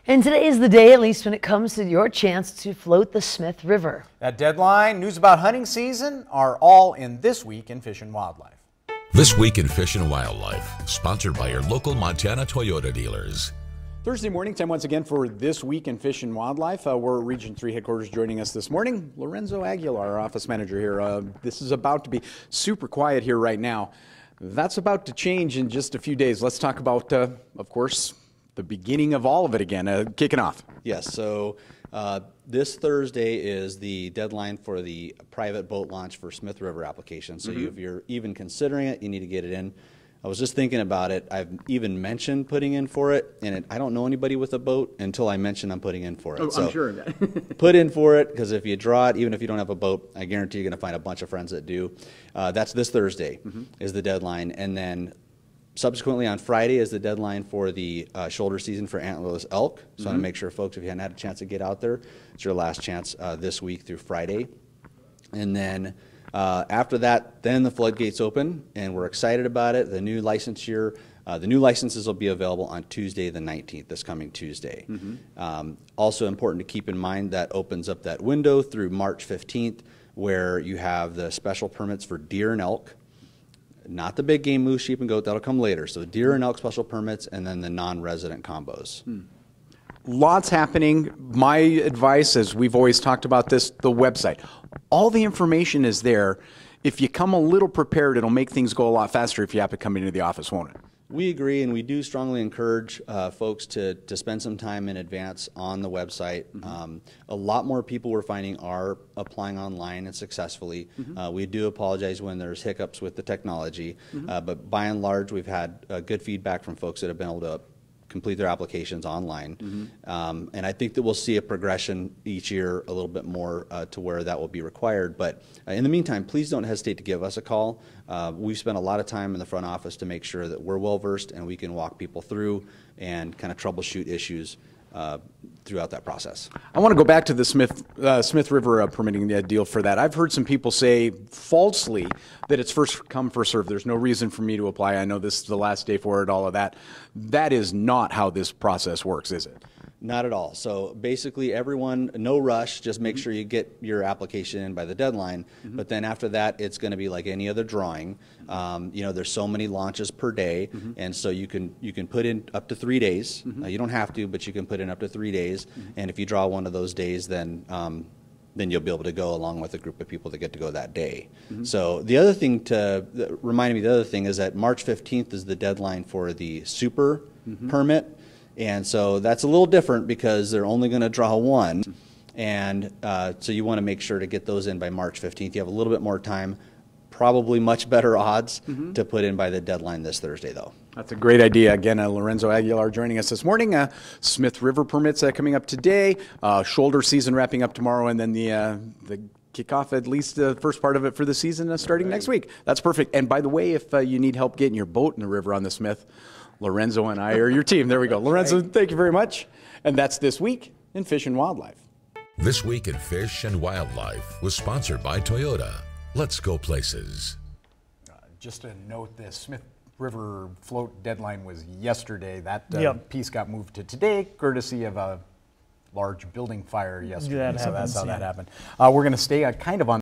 And today is the day, at least when it comes to your chance to float the Smith River. That deadline, news about hunting season are all in This Week in Fish and Wildlife. This Week in Fish and Wildlife, sponsored by your local Montana Toyota dealers. Thursday morning, time once again for This Week in Fish and Wildlife. We're at Region 3 headquarters. Joining us this morning, Lorenzo Aguilar, our office manager here. This is about to be super quiet here right now. That's about to change in just a few days. Let's talk about, of course, the beginning of all of it again, kicking off. Yes, so this Thursday is the deadline for the private boat launch for Smith River application. So if you're even considering it, you need to get it in. I was just thinking about it. I've even mentioned putting in for it, and I don't know anybody with a boat until I mention I'm putting in for it. Oh, so I'm sure of that. put in for it, because if you draw it, even if you don't have a boat, I guarantee you're going to find a bunch of friends that do. That's this Thursday is the deadline, and then subsequently on Friday is the deadline for the shoulder season for antlerless elk. So I want to make sure, folks, if you hadn't had a chance to get out there, it's your last chance this week through Friday. And then after that, then the floodgates open, and we're excited about it. The new licensure, the new licenses will be available on Tuesday the 19th, this coming Tuesday. Also important to keep in mind that opens up that window through March 15th, where you have the special permits for deer and elk. Not the big game, moose, sheep, and goat. That'll come later. So deer and elk special permits, and then the non-resident combos. Lots happening. My advice, as we've always talked about this, the website. All the information is there. If you come a little prepared, it'll make things go a lot faster if you have to come into the office, won't it? We agree, and we do strongly encourage folks to spend some time in advance on the website. A lot more people we're finding are applying online and successfully. We do apologize when there's hiccups with the technology, but by and large, we've had good feedback from folks that have been able to complete their applications online. And I think that we'll see a progression each year a little bit more to where that will be required. But in the meantime, please don't hesitate to give us a call. We've spent a lot of time in the front office to make sure that we're well versed and we can walk people through and kind of troubleshoot issues throughout that process. I want to go back to the Smith River permitting deal for that. I've heard some people say falsely that it's first come, first served. There's no reason for me to apply. I know this is the last day for it, all of that. That is not how this process works, is it? Not at all. So basically everyone, no rush, just make sure you get your application in by the deadline. But then after that, it's going to be like any other drawing. You know, there's so many launches per day, and so you can put in up to 3 days. You don't have to, but you can put in up to 3 days. And if you draw one of those days, then you'll be able to go along with a group of people that get to go that day. So the other thing reminded me, the other thing is that March 15th is the deadline for the super permit. And so that's a little different because they're only going to draw one. And so you want to make sure to get those in by March 15th. You have a little bit more time, probably much better odds to put in by the deadline this Thursday, though. That's a great idea. Again, Lorenzo Aguilar joining us this morning. Smith River permits coming up today, shoulder season wrapping up tomorrow, and then the kickoff, at least the first part of it for the season, starting next week. That's perfect. And by the way, if you need help getting your boat in the river on the Smith, Lorenzo and I are your team. There we go. Lorenzo, thank you very much. And that's This Week in Fish and Wildlife. This Week in Fish and Wildlife was sponsored by Toyota. Let's go places. Just to note, the Smith River float deadline was yesterday. That piece got moved to today, courtesy of a large building fire yesterday. So that's how that happened. We're going to stay kind of on